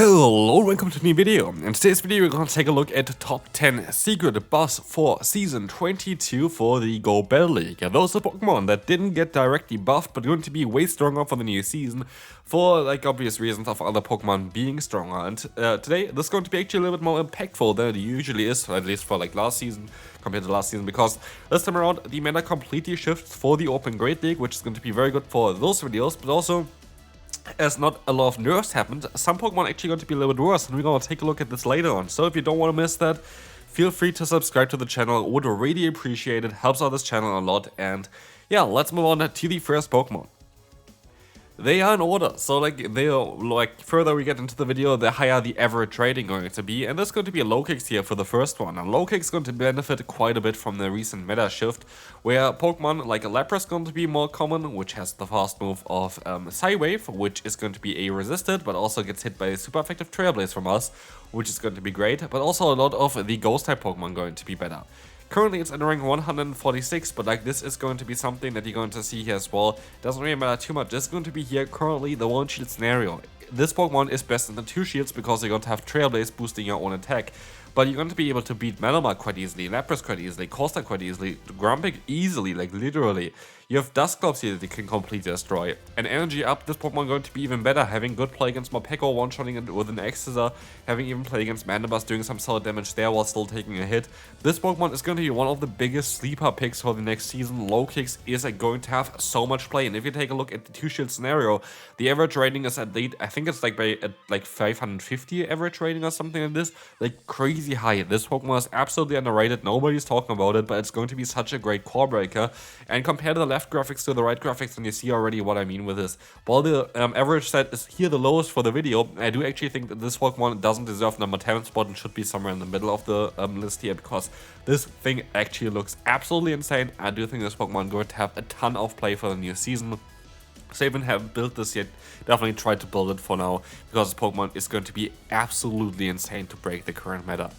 Hello and welcome to a new video. In today's video we're going to take a look at top 10 secret buffs for season 22 for the GBL League. And those are Pokemon that didn't get directly buffed but going to be way stronger for the new season for like obvious reasons of other Pokemon being stronger. And today this is going to be actually a little bit more impactful than it usually is, at least for like last season compared to last season, because this time around the meta completely shifts for the Open Great League, which is going to be very good for those videos, but also as not a lot of nerfs happened, some Pokemon actually going to be a little bit worse, and we're going to take a look at this later on. So if you don't want to miss that, feel free to subscribe to the channel. Would really appreciate it, helps out this channel a lot. And yeah, let's move on to the first Pokemon. They are in order, so like further we get into the video, the higher the average rating going to be, and there's going to be a low kicks here for the first one. And low kicks going to benefit quite a bit from the recent meta shift, where Pokemon like a Lapras going to be more common, which has the fast move of Psywave, which is going to be a resisted, but also gets hit by a super effective Trailblaze from us, which is going to be great. But also a lot of the Ghost type Pokemon going to be better. Currently it's in rank 146, but like this is going to be something that you're going to see here as well. Doesn't really matter too much. This is going to be here currently the one shield scenario. This Pokemon is best in the 2 shields because you're going to have Trailblaze boosting your own attack. But you're going to be able to beat Malamar quite easily, Lapras quite easily, Costa quite easily, Grumpig easily, like literally. You have Dusclops here that you can completely destroy. And energy up, this Pokemon going to be even better, having good play against Morpeko, one-shotting it with an Exeter, having even play against Mandibuzz, doing some solid damage there while still taking a hit. This Pokemon is going to be one of the biggest sleeper picks for the next season. Low kicks is going to have so much play, and if you take a look at the 2-shield scenario, the average rating is at I think it's like at 550 average rating or something like this, like crazy high. This Pokemon is absolutely underrated, nobody's talking about it, but it's going to be such a great core breaker. And compared to the left graphics to the right graphics, and you see already what I mean with this. While the average set is here the lowest for the video, I do actually think that this Pokemon doesn't deserve number 10 spot and should be somewhere in the middle of the list here, because this thing actually looks absolutely insane. I do think this Pokemon going to have a ton of play for the new season. So even haven't built this yet, definitely try to build it for now, because this Pokemon is going to be absolutely insane to break the current meta.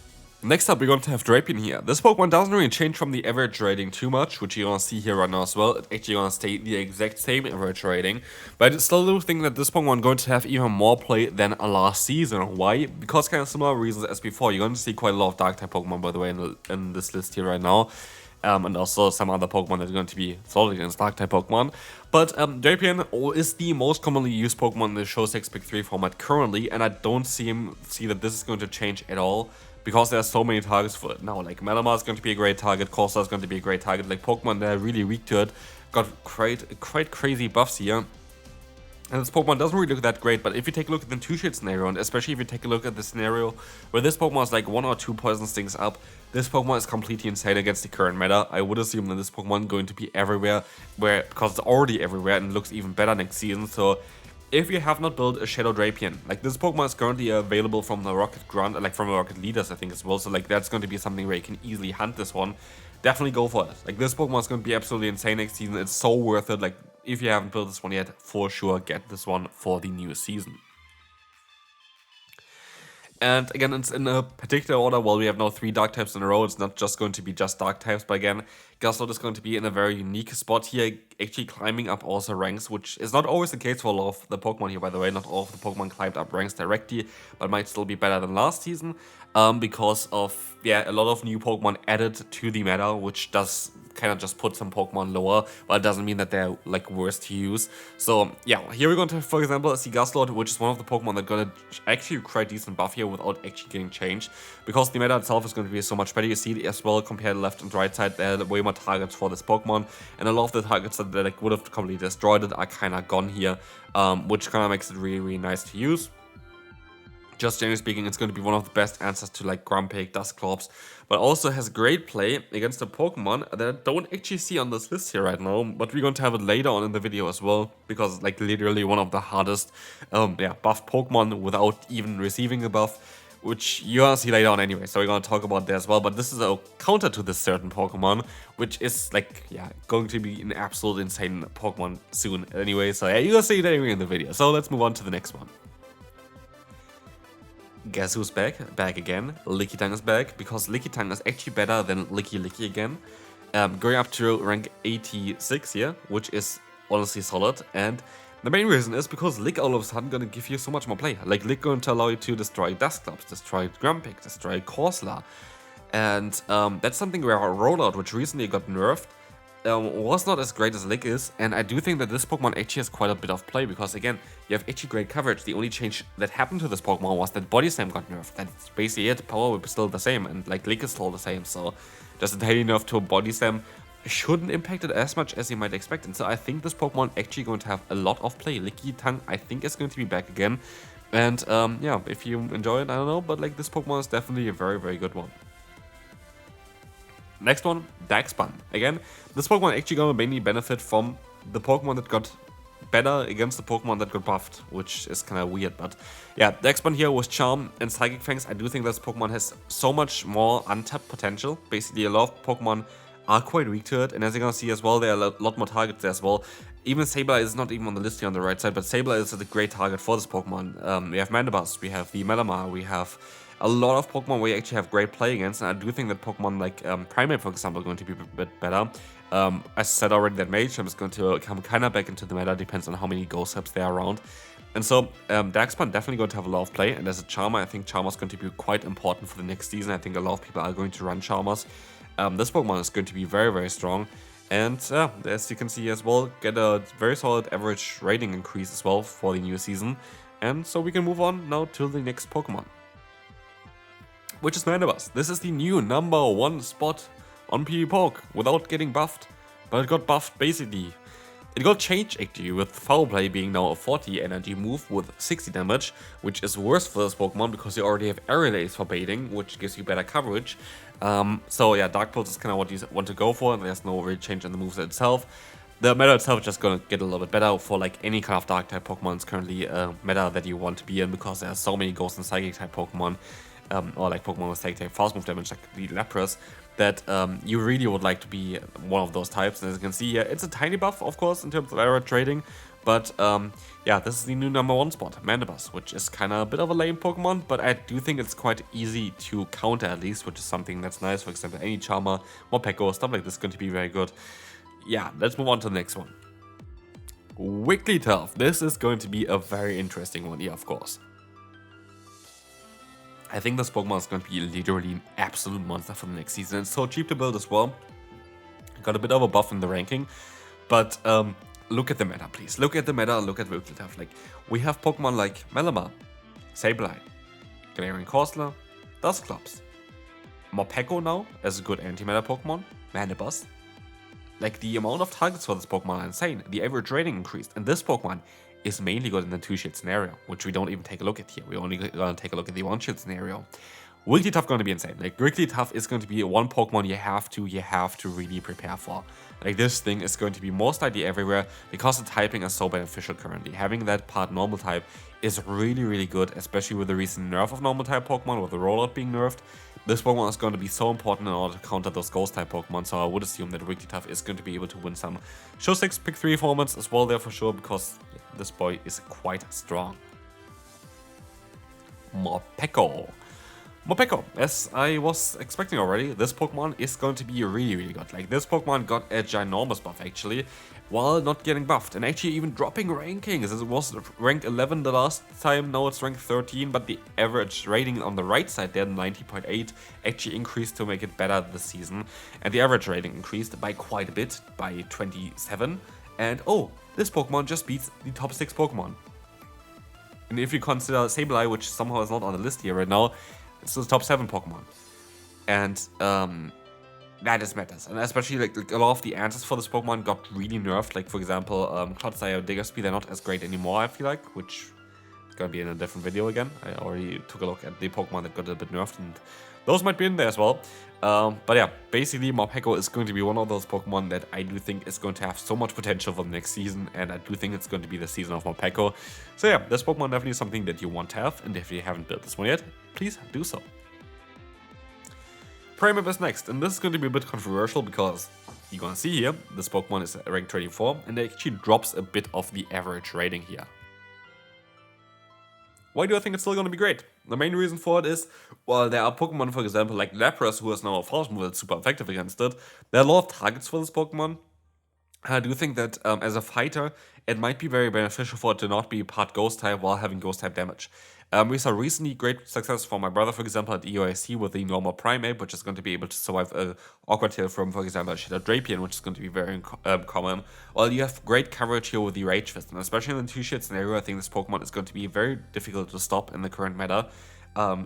Next up, we're going to have Drapion here. This Pokemon doesn't really change from the average rating too much, which you're going to see here right now as well. It's actually going to stay the exact same average rating, but it's still a little thing that this Pokemon going to have even more play than last season. Why? Because kind of similar reasons as before. You're going to see quite a lot of Dark-type Pokemon, by the way, in this list here right now. And also some other Pokemon that are going to be solid against Dark-type Pokemon. But Drapion is the most commonly used Pokemon in the Show 6 Pick 3 format currently, and I don't see that this is going to change at all, because there are so many targets for it now. Like Malamar is going to be a great target, Corsa is going to be a great target. Like Pokemon that are really weak to it got quite crazy buffs here. And this Pokemon doesn't really look that great, but if you take a look at the 2-shit scenario, and especially if you take a look at the scenario where this Pokemon is like 1 or 2 poison stings up, this Pokemon is completely insane against the current meta. I would assume that this Pokemon is going to be everywhere, because it's already everywhere and looks even better next season. So if you have not built a Shadow Drapion, like this Pokemon is currently available from the Rocket Grunt, like from the Rocket Leaders, I think as well. So like that's going to be something where you can easily hunt this one. Definitely go for it. Like this Pokemon is going to be absolutely insane next season. It's so worth it. Like if you haven't built this one yet, for sure get this one for the new season. And again, it's in a particular order. While we have now 3 dark types in a row, it's not just going to be just dark types, but again, Gaslight is going to be in a very unique spot here, actually climbing up also ranks, which is not always the case for a lot of the Pokemon here, by the way. Not all of the Pokemon climbed up ranks directly, but might still be better than last season, because of, yeah, a lot of new Pokemon added to the meta, which does kind of just put some Pokemon lower, but it doesn't mean that they're like worse to use. So yeah, here we're going to have, for example, see Gaslight, which is one of the Pokemon that got a actually quite decent buff here without actually getting changed, because the meta itself is going to be so much better. You see as well, compared to left and right side, there are way more targets for this Pokemon, and a lot of the targets that like would have completely destroyed it are kind of gone here, which kind of makes it really nice to use. Just generally speaking, it's going to be one of the best answers to like Grumpig, Dusclops, but also has great play against a Pokemon that I don't actually see on this list here right now, but we're going to have it later on in the video as well, because like literally one of the hardest buff Pokemon without even receiving a buff, which you're gonna see later on anyway, so we're gonna talk about that as well. But this is a counter to this certain Pokemon, which is like, yeah, going to be an absolute insane Pokemon soon anyway, so yeah, you're gonna see it anyway in the video. So let's move on to the next one. Guess who's back? Back again. Lickitung is back, because Lickitung is actually better than Licky again. Going up to rank 86 here, which is honestly solid. And The main reason is because Lick all of a sudden gonna give you so much more play. Like Lick going to allow you to destroy Dustclops, destroy Grumpig, destroy Corsola. And that's something where Rollout, which recently got nerfed, was not as great as Lick is, and I do think that this Pokemon actually has quite a bit of play, because again, you have actually great coverage. The only change that happened to this Pokemon was that Body Slam got nerfed. That's basically it. Power Whip is still the same, and like Lick is still the same, so just a tiny nerf to Body Slam shouldn't impact it as much as you might expect. And so I think this Pokemon actually going to have a lot of play. Lickitung, I think, is going to be back again, and yeah, if you enjoy it, I don't know, but like this Pokemon is definitely a very, very good one. Next one, Darkspan. Again, this Pokemon actually gonna mainly benefit from the Pokemon that got better against the Pokemon that got buffed, which is kind of weird, but yeah, Darkspan here with Charm and Psychic Fangs. I do think this Pokemon has so much more untapped potential. Basically, a lot of Pokemon are quite weak to it, and as you're gonna see as well, there are a lot more targets there as well. Even Sableye is not even on the list here on the right side, but Sableye is a great target for this Pokemon. We have Mandibuzz, we have the Malamar, we have a lot of Pokemon where you actually have great play against, and I do think that Pokemon like Primeape, for example, are going to be a bit better. As I said already, that Machamp is going to come kind of back into the meta, depends on how many Ghost Types there are around. And so, Darkspan definitely going to have a lot of play, and as a Charmer, I think Charmer's going to be quite important for the next season. I think a lot of people are going to run Charmers. This Pokemon is going to be very, very strong, and as you can see as well, get a very solid average rating increase as well for the new season. And so we can move on now to the next Pokemon, which is Mandibuzz. This is the new #1 spot on PvPoke without getting buffed, but it got buffed basically. It got changed actually, with Foul Play being now a 40 energy move with 60 damage, which is worse for this Pokemon because you already have Aerial Ace for baiting, which gives you better coverage. So yeah, Dark Pulse is kind of what you want to go for, and there's no real change in the moves itself. The meta itself is just going to get a little bit better for like any kind of Dark type Pokemon. It's currently a meta that you want to be in, because there are so many Ghost and Psychic type Pokemon. Or like Pokemon with Psychic type fast move damage, like the Lapras, that you really would like to be one of those types. And as you can see here, it's a tiny buff, of course, in terms of average rating, but yeah, this is the new #1 spot, Mandibuzz, which is kind of a bit of a lame Pokemon, but I do think it's quite easy to counter at least, which is something that's nice. For example, any Charmer, Morpeko, stuff like this is going to be very good. Yeah, let's move on to the next one. Wigglytuff. This is going to be a very interesting one here, of course. I think this Pokemon is going to be literally an absolute monster for the next season. It's so cheap to build as well. Got a bit of a buff in the ranking, but look at the meta, please. Look at the meta, look at Wigglytuff. Like, we have Pokemon like Malamar, Sableye, Galarian Corsola, Dusclops, Morpeko now as a good anti-meta Pokemon, Mandibuzz. Like, the amount of targets for this Pokemon are insane. The average rating increased, and this Pokemon is mainly good in the 2-shield scenario, which we don't even take a look at here. We're only gonna take a look at the 1-shield scenario. Wigglytuff going to be insane. Like, Wigglytuff is going to be one Pokemon you have to really prepare for. Like, this thing is going to be most likely everywhere, because the typing is so beneficial currently. Having that part normal type is really, really good, especially with the recent nerf of normal type Pokemon, with the rollout being nerfed. This Pokemon is going to be so important in order to counter those Ghost type Pokemon, so I would assume that Wigglytuff is going to be able to win some Show 6, Pick 3 formats as well there for sure, because this boy is quite strong. Morpeko. Morpeko, as I was expecting already, this Pokemon is going to be really, really good. Like, this Pokemon got a ginormous buff actually, while not getting buffed, and actually even dropping rankings, as it was ranked 11 the last time, now it's ranked 13, but the average rating on the right side there, 90.8, actually increased to make it better this season, and the average rating increased by quite a bit, by 27, and oh, this Pokemon just beats the top 6 Pokemon. And if you consider Sableye, which somehow is not on the list here right now, it's the top 7 Pokemon. And that just matters. And especially like a lot of the answers for this Pokemon got really nerfed. Like, for example, Clodsire, Diggersby, they're not as great anymore, I feel like, which is gonna be in a different video again. I already took a look at the Pokemon that got a bit nerfed, and those might be in there as well. But yeah, basically Morpeko is going to be one of those Pokemon that I do think is going to have so much potential for the next season, and I do think it's going to be the season of Morpeko. So yeah, this Pokemon definitely is something that you want to have, and if you haven't built this one yet, please do so. Primeape is next, and this is going to be a bit controversial because you're gonna see here, this Pokemon is ranked 24, and it actually drops a bit of the average rating here. Why do I think it's still going to be great? The main reason for it is, well, there are Pokemon, for example, like Lapras, who is now a Frost move that's super effective against it. There are a lot of targets for this Pokemon. I do think that as a fighter, it might be very beneficial for it to not be part Ghost type while having Ghost type damage. We saw recently great success for my brother, for example, at EOIC with the normal Primate, which is going to be able to survive a Awkward Tail from, for example, a Shadow Drapion, which is going to be very common. Well, you have great coverage here with the Rage Fist, and especially in the 2-shit scenario, I think this Pokemon is going to be very difficult to stop in the current meta.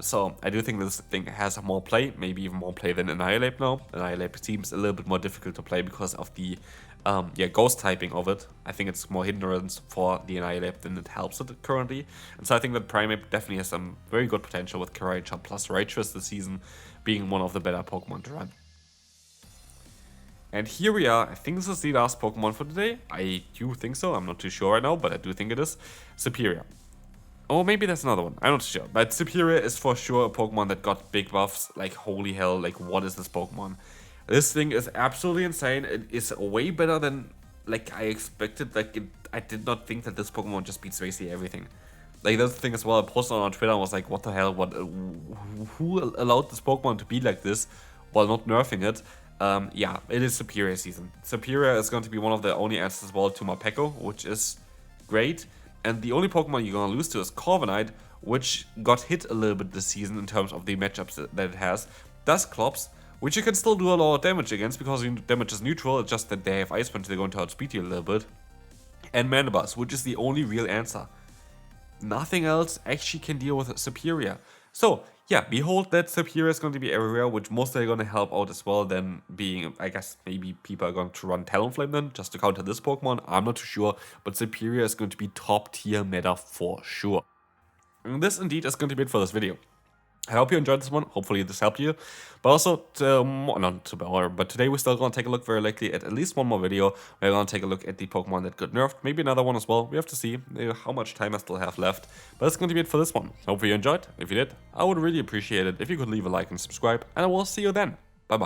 So I do think this thing has more play, maybe even more play than Annihilate now. Annihilate seems a little bit more difficult to play because of the ghost typing of it. I think it's more hindrance for the Annihilate than it helps it currently. And so I think that Primate definitely has some very good potential with Karacha plus Rage Fist this season being one of the better Pokemon to run. And here we are. I think this is the last Pokemon for today. I do think so. I'm not too sure right now, but I do think it is. Superior. Or maybe there's another one. I'm not sure. But Superior is for sure a Pokemon that got big buffs. Like, holy hell, like, what is this Pokemon? This thing is absolutely insane. It is way better than, like, I expected. Like, I did not think that this Pokemon just beats basically everything. Like, that's the thing as well. I posted on Twitter and was like, what the hell? Who allowed this Pokemon to be like this while not nerfing it? Yeah, it is Superior season. Superior is going to be one of the only answers as well to Morpeko, which is great. And the only Pokemon you're going to lose to is Corviknight, which got hit a little bit this season in terms of the matchups that it has. Dusclops, which you can still do a lot of damage against because your damage is neutral, it's just that they have Ice Punch, they're going to outspeed you a little bit. And Mandibuzz, which is the only real answer. Nothing else actually can deal with Superior. So, yeah, behold that Superior is going to be everywhere, which mostly going to help out as well than being, I guess, maybe people are going to run Talonflame then, just to counter this Pokemon. I'm not too sure, but Superior is going to be top tier meta for sure. And this indeed is going to be it for this video. I hope you enjoyed this one. Hopefully this helped you. But also, not tomorrow, but today we're still going to take a look very likely at least one more video. We're going to take a look at the Pokemon that got nerfed. Maybe another one as well. We have to see how much time I still have left. But that's going to be it for this one. Hopefully you enjoyed. If you did, I would really appreciate it if you could leave a like and subscribe. And I will see you then. Bye bye.